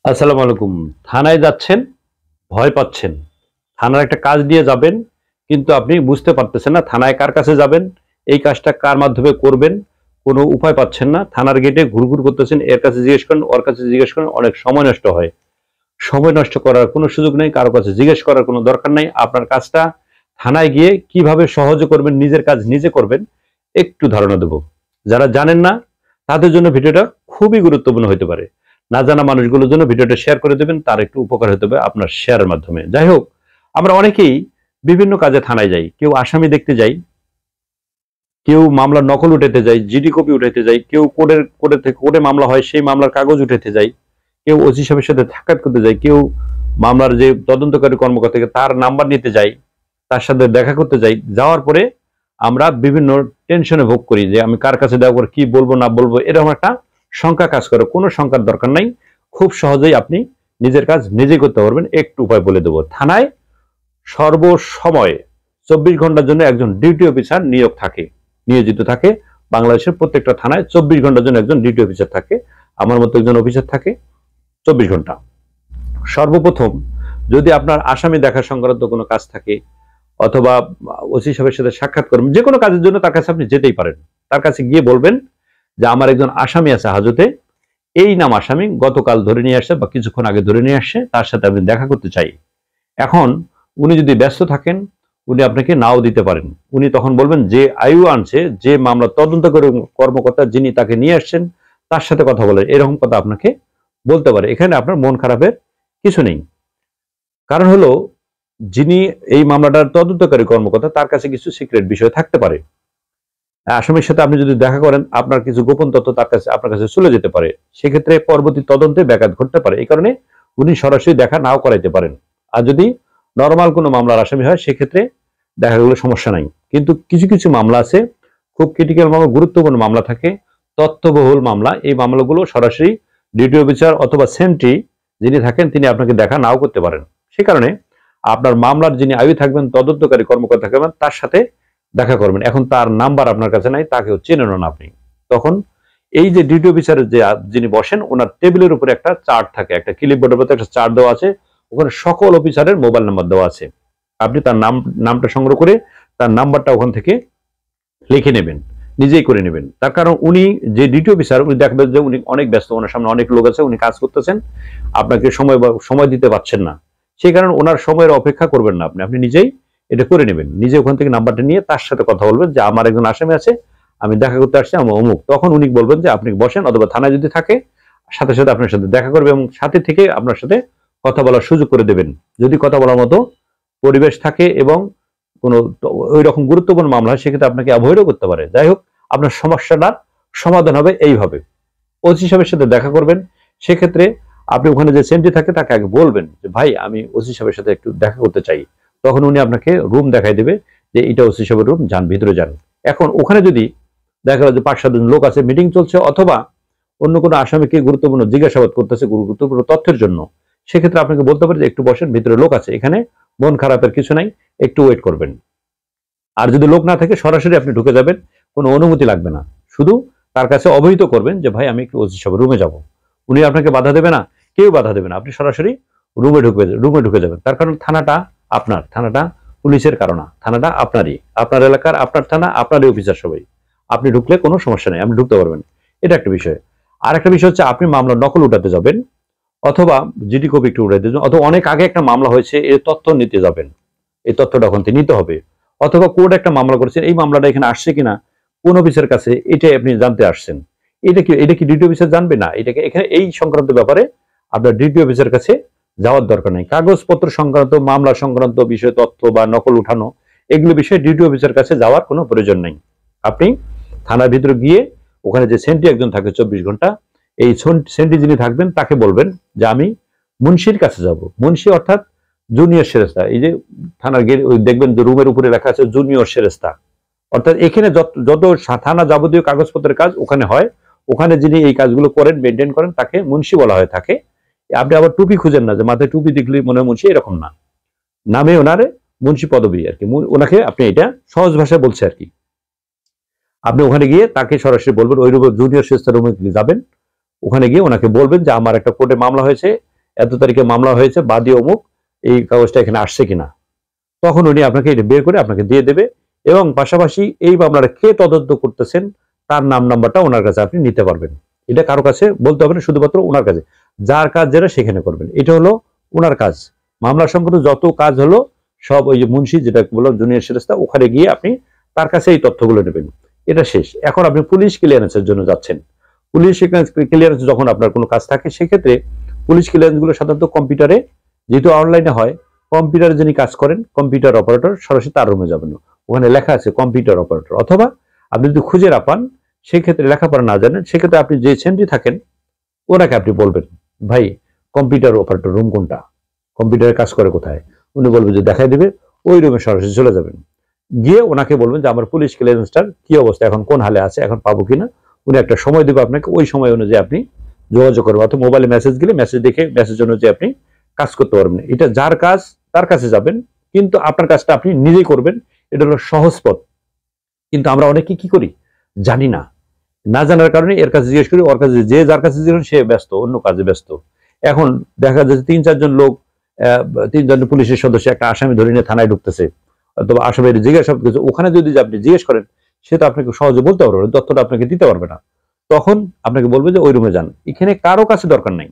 আসসালামু আলাইকুম। থানায় যাচ্ছেন, ভয় পাচ্ছেন। থানার একটা কাজ দিয়ে যাবেন, কিন্তু আপনি বুঝতে পারতেছেন না থানায় কার কাছে যাবেন, এই কাজটা কার মাধ্যমে করবেন, কোনো উপায় পাচ্ছেন না। থানার গেটে ঘুরঘুর করতেছেন, এর কাছে জিজ্ঞেস করেন, ওর কাছে জিজ্ঞেস করেন, অনেক সময় নষ্ট হয়। সময় নষ্ট করার কোনো সুযোগ নেই, কারো কাছে জিজ্ঞেস করার কোনো দরকার নাই। আপনার কাজটা থানায় গিয়ে কিভাবে সহজে করবেন, নিজের কাজ নিজে করবেন, একটু ধারণা দেব। যারা জানেন না তাদের জন্য ভিডিওটা খুবই গুরুত্বপূর্ণ হতে পারে। না জানা মানুষগুলোর জন্য ভিডিওটা শেয়ার করে দেবেন, তার একটু উপকার হতে হবে আপনার শেয়ারের মাধ্যমে। যাই হোক, আমরা অনেকেই বিভিন্ন কাজে থানায় যাই। কেউ আসামি দেখতে যাই, কেউ মামলার নকল উঠাতে যায়, জিডি কপি উঠাতে যায়, কেউ কোর্টে মামলা হয় সেই মামলার কাগজ উঠাতে যায়, কেউ ওসি সাহেবের সাথে সাক্ষাৎ করতে যায়, কেউ মামলার যে তদন্তকারী কর্মকর্তাকে তার নাম্বার নিতে যায়, তার সাথে দেখা করতে যাই। যাওয়ার পরে আমরা বিভিন্ন টেনশনে ভোগ করি যে আমি কার কাছে দেখা করে কি বলবো না বলবো, এরকম একটা শঙ্কা কাজ করে। কোনো শঙ্কার দরকার নাই, খুব সহজেই আপনি নিজের কাজ নিজেই করতে পারবেন। একটু উপায় বলে দেবো। থানায় সর্বসময় 24 ঘন্টার জন্য একজন ডিউটি অফিসার নিয়োজিত থাকে। বাংলাদেশের প্রত্যেকটা থানায় 24 ঘন্টার জন্য একজন ডিউটি অফিসার থাকে। আমার মতো একজন অফিসার থাকে 24 ঘন্টা। সর্বপ্রথম, যদি আপনার আসামি দেখা সংক্রান্ত কোনো কাজ থাকে, অথবা ওসি সাহেবের সাথে সাক্ষাৎ করবেন, যে কোনো কাজের জন্য তার কাছে আপনি যেতেই পারেন। তার কাছে গিয়ে বলবেন যে আমার একজন আসামি আছে হাজতে, এই নাম আসামি, গতকাল ধরে নিয়ে আসছে বা কিছুক্ষণ আগে ধরে নিয়ে আসছে, তার সাথে আমি দেখা করতে চাই। এখন উনি যদি ব্যস্ত থাকেন, উনি আপনাকে নাও দিতে পারেন। উনি তখন বলবেন যে আয়ু আনছে, যে মামলা তদন্ত করে কর্মকর্তা যিনি তাকে নিয়ে আসছেন, তার সাথে কথা বলেন, এরকম কথা আপনাকে বলতে পারে। এখানে আপনার মন খারাপের কিছু নেই। কারণ হলো, যিনি এই মামলাটার তদন্তকারী কর্মকর্তা, তার কাছে কিছু সিক্রেট বিষয় থাকতে পারে। আসামির সাথে আপনি যদি দেখা করেন, আপনার কিছু গোপন তথ্য আপনার কাছে চলে যেতে পারে। সেক্ষেত্রে পরবর্তী তদন্তে ব্যাঘাত ঘটতে পারে। এই কারণে উনি সরাসরি দেখা নাও করাইতে পারেন। আর যদি নর্মাল কোনো মামলার আসামি হয়, সেক্ষেত্রে দেখা গেলে সমস্যা নাই। কিন্তু কিছু কিছু মামলা আছে, খুব ক্রিটিক্যাল মামলা, গুরুত্বপূর্ণ মামলা থাকে, তথ্যবহুল মামলা। এই মামলাগুলো সরাসরি ডিউটি অফিসার অথবা সেন্ট্রি যিনি থাকেন, তিনি আপনাকে দেখা নাও করতে পারেন। সে কারণে আপনার মামলার যিনি আয়ু থাকবেন, তদন্তকারী কর্মকর্তা থাকবেন, তার সাথে দেখা করবেন। এখন তার নাম্বার আপনার কাছে নাই, তাকেও চেনেন না আপনি। তখন এই যে ডিউটি অফিসারের যিনি বসেন, ওনার টেবিলের উপরে একটা চার্ট থাকে, একটা ক্লিপবোর্ডের মধ্যে একটা চার্ট দেওয়া আছে, ওখানে সকল অফিসারের মোবাইল নাম্বার দেওয়া আছে। আপনি তার নামটা সংগ্রহ করে তার নাম্বারটা ওখান থেকে লিখে নেবেন, নিজেই করে নেবেন। তার কারণ উনি যে ডিউটি অফিসার, উনি দেখবেন যে উনি অনেক ব্যস্ত, ওনার সামনে অনেক লোক আছে, উনি কাজ করতেছেন, আপনাকে সময় দিতে পারছেন না। সেই কারণে ওনার সময়ের অপেক্ষা করবেন না, আপনি নিজেই এটা করে নেবেন। নিজে ওখান থেকে নাম্বারটা নিয়ে তার সাথে কথা বলবেন যে আমার একজন আসামি আছে, আমি দেখা করতে আসছি, আমার অমুক। তখন উনি বলবেন যে আপনি বসেন, অথবা থানায় যদি থাকে সাথে সাথে আপনার সাথে দেখা করবে এবং সাথে থেকে আপনার সাথে কথা বলার সুযোগ করে দেবেন। যদি কথা বলার মতো পরিবেশ থাকে এবং কোনো ওই রকম গুরুত্বপূর্ণ মামলা হয়, সেক্ষেত্রে আপনাকে অ্যাভয়েডও করতে পারে। যাই হোক, আপনার সমস্যাটার সমাধান হবে এইভাবে। ওসি সাহেবের সাথে দেখা করবেন। সেক্ষেত্রে আপনি ওখানে যে সেন্ট্রি থাকে তাকে আগে বলবেন যে ভাই, আমি ওসি সাহেবের সাথে একটু দেখা করতে চাই। তখন উনি আপনাকে রুম দেখাই দেবে যে এটা ওসি সাহেবের রুম, যান ভিতরে যান। এখন ওখানে যদি দেখা গেল যে 5-7 জন লোক আছে, মিটিং চলছে, অথবা অন্য কোনো আসামিকে গুরুত্বপূর্ণ জিজ্ঞাসাবাদ করতেছে গুরুত্বপূর্ণ তথ্যের জন্য, সেক্ষেত্রে আপনাকে বলতে পারে যে একটু বসেন, ভিতরে লোক আছে, এখানে মন খারাপের কিছু নাই, একটু ওয়েট করবেন। আর যদি লোক না থাকে, সরাসরি আপনি ঢুকে যাবেন, কোনো অনুমতি লাগবে না। শুধু তার কাছে অবহিত করবেন যে ভাই, আমি একটু ওসি সাহেবের রুমে যাব। উনি আপনাকে বাধা দেবে না, কেউ বাধা দেবে না, আপনি সরাসরি রুমে ঢুকে যাবেন। তার কারণ থানাটা আপনার, থানাটা পুলিশের কারণ না, থানাটা আপনারই, আপনার এলাকার, আপনার থানা, আপনারই অফিসার সবাই। আপনি ঢুকলে কোনো সমস্যা নেই, আপনি ঢুকতে পারবেন। এটা একটা বিষয়। আর একটা বিষয় হচ্ছে, আপনি মামলার নকল উঠাতে যাবেন, অথবা জিডি কপি একটু উঠাতে যাবেন, অথবা অনেক আগে একটা মামলা হয়েছে, এর তথ্য নিতে যাবেন। এই তথ্যটা ওখান থেকে নিতে হবে। অথবা কোর্ট একটা মামলা করেছেন, এই মামলাটা এখানে আসছে কিনা কোন অফিসের কাছে, এটাই আপনি জানতে আসছেন। এটা কি ডিউটি অফিসার জানবে না? এটাকে এখানে এই সংক্রান্ত ব্যাপারে আপনার ডিউটি অফিসের কাছে যাওয়ার দরকার নেই। কাগজপত্র সংক্রান্ত, মামলা সংক্রান্ত বিষয়, তথ্য বা নকল উঠানো, এগুলো বিষয়ে ডিউটি অফিসের কাছে যাওয়ার কোনো প্রয়োজন নেই। আপনি থানার ভিতরে গিয়ে, ওখানে যে সেন্ট্রি একজন থাকে 24 ঘন্টা, এই সেন্ট্রি যিনি থাকবেন তাকে বলবেন যে আমি মুন্সির কাছে যাব। মুন্সি অর্থাৎ জুনিয়র সেরেস্তা। এই যে থানার গেট, দেখবেন যে রুমের উপরে লেখা আছে জুনিয়র সেরেস্তা, অর্থাৎ এখানে যত থানা যাবতীয় কাগজপত্রের কাজ ওখানে হয়, ওখানে যিনি এই কাজগুলো করেন, মেনটেন করেন, তাকে মুন্সি বলা হয়ে থাকে। আপনি আবার টুপি খুঁজেন না যে মাথায় টুপি দেখলে মনে হয় মুন্সি, এরকম না। নামে ওনারে মুন্সি পদবী আর কি, ওনাকে আপনি এটা সহজ ভাষায় বলছে আর কি। আপনি ওখানে গিয়ে তাকে সরাসরি বলবেন, ওই রুমে জুনিয়র সেরেস্তা রুমে যাবেন, ওখানে গিয়ে ওনাকে বলবেন যে আমার একটা কোর্টে মামলা হয়েছে, এত তারিখে মামলা হয়েছে, বাদী অমুক, এই কাগজটা এখানে আসছে কিনা। তখন উনি আপনাকে এটা বের করে আপনাকে দিয়ে দেবে, এবং পাশাপাশি এই মামলাটা কে তদন্ত করতেছেন তার নাম নাম্বারটা ওনার কাছে আপনি নিতে পারবেন। এটা কারো কাছে বলতে হবে না, শুধুমাত্র ওনার কাছে। যার কাজ যেটা সেখানে করবেন, এটা হলো ওনার কাজ। মামলা সংক্রান্ত যত কাজ হলো সব ওই যে মুন্সি, যেটা বললাম জুনিয়র সেরেস্তা, ওখানে গিয়ে আপনি তার কাছে এই তথ্যগুলো নেবেন। এটা শেষ। এখন আপনি পুলিশ ক্লিয়ারেন্সের জন্য যাচ্ছেন। পুলিশ ক্লিয়ারেন্স যখন আপনার কোনো কাজ থাকে, সেক্ষেত্রে পুলিশ ক্লিয়ারেন্স গুলো সাধারণত কম্পিউটারে, যেহেতু অনলাইনে হয়, কম্পিউটারে যিনি কাজ করেন কম্পিউটার অপারেটর, সরাসরি তার রুমে যাবেন। ওখানে লেখা আছে কম্পিউটার অপারেটর। অথবা আপনি যদি খুঁজে না পান, সেক্ষেত্রে লেখাপড়া না জানেন, সেক্ষেত্রে আপনি যে সেন্ট্রি থাকেন ওনাকে আপনি বলবেন, ভাই কম্পিউটার অপারেটর রুম কোনটা, কম্পিউটারে কাজ করে কোথায়। উনি বলবেন যে দেখাই দেবে, ওই রুমে সরাসরি চলে যাবেন। গিয়ে ওনাকে বলবেন যে আমার পুলিশ ক্লিয়ারেন্সটার কি অবস্থা, এখন কোন হালে আছে, এখন পাবো কিনা। উনি একটা সময় দেবে আপনাকে, ওই সময় অনুযায়ী আপনি যোগাযোগ করবেন। অথবা মোবাইলে মেসেজ গেলে মেসেজ দেখে মেসেজ অনুযায়ী আপনি কাজ করতে পারবেন। এটা যার কাজ তার কাছে যাবেন, কিন্তু আপনার কাজটা আপনি নিজেই করবেন। এটা হলো সহজ পথ। কিন্তু আমরা অনেকে কি করি, জানি না, না জানার কারণে এর কাছে জিজ্ঞেস করি, ওর কাছে, যে যার কাছে জিজ্ঞেস করি সে ব্যস্ত, অন্য কাজে ব্যস্ত। এখন দেখা যাচ্ছে 3-4 জন লোক, 3 জন পুলিশের সদস্য একটা আসামি ধরে নিয়ে থানায় ঢুকতেছে, অথবা আসামির জিজ্ঞাসা করতেছে। ওখানে যদি আপনি জিজ্ঞেস করেন, সে তো আপনাকে সহজে বলতে পারবে না, তথ্যটা আপনাকে দিতে পারবে না। তখন আপনাকে বলবে যে ওই রুমে যান। এখানে কারো কাছে দরকার নাই।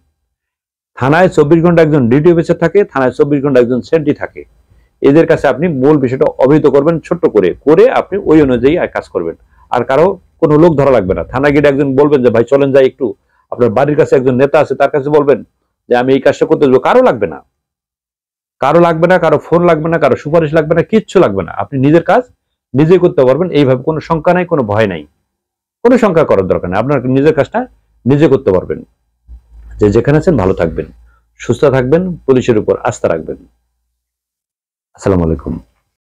থানায় 24 ঘন্টা একজন ডিউটি অফিসার থাকে, থানায় 24 ঘন্টা একজন সেন্ট্রি থাকে। এদের কাছে আপনি মূল বিষয়টা অবহিত করবেন, ছোট্ট করে করে আপনি ওই অনুযায়ী কাজ করবেন। আর কারো কোনো লোক ধরা লাগবে না। থানা গিয়ে একজন বলবেন যে ভাই চলেন যাই একটু, আপনার বাড়ির কাছে একজন নেতা আছে, তার কাছে বলবেন যে আমি এই কাজটা করতে যাবো। কারো লাগবে না, কারো লাগবে না, কারো ফোন লাগবে না, কারো সুপারিশ লাগবে না, কিচ্ছু লাগবে না। আপনি নিজের কাজ নিজে করতে পারবেন। এইভাবে কোনো শঙ্কা নাই, কোনো ভয় নাই, কোনো শঙ্কা করার দরকার নেই। আপনার নিজের কাজটা নিজে করতে পারবেন। যে যেখানে আছেন ভালো থাকবেন, সুস্থ থাকবেন, পুলিশের উপর আস্থা রাখবেন। আসসালামু আলাইকুম।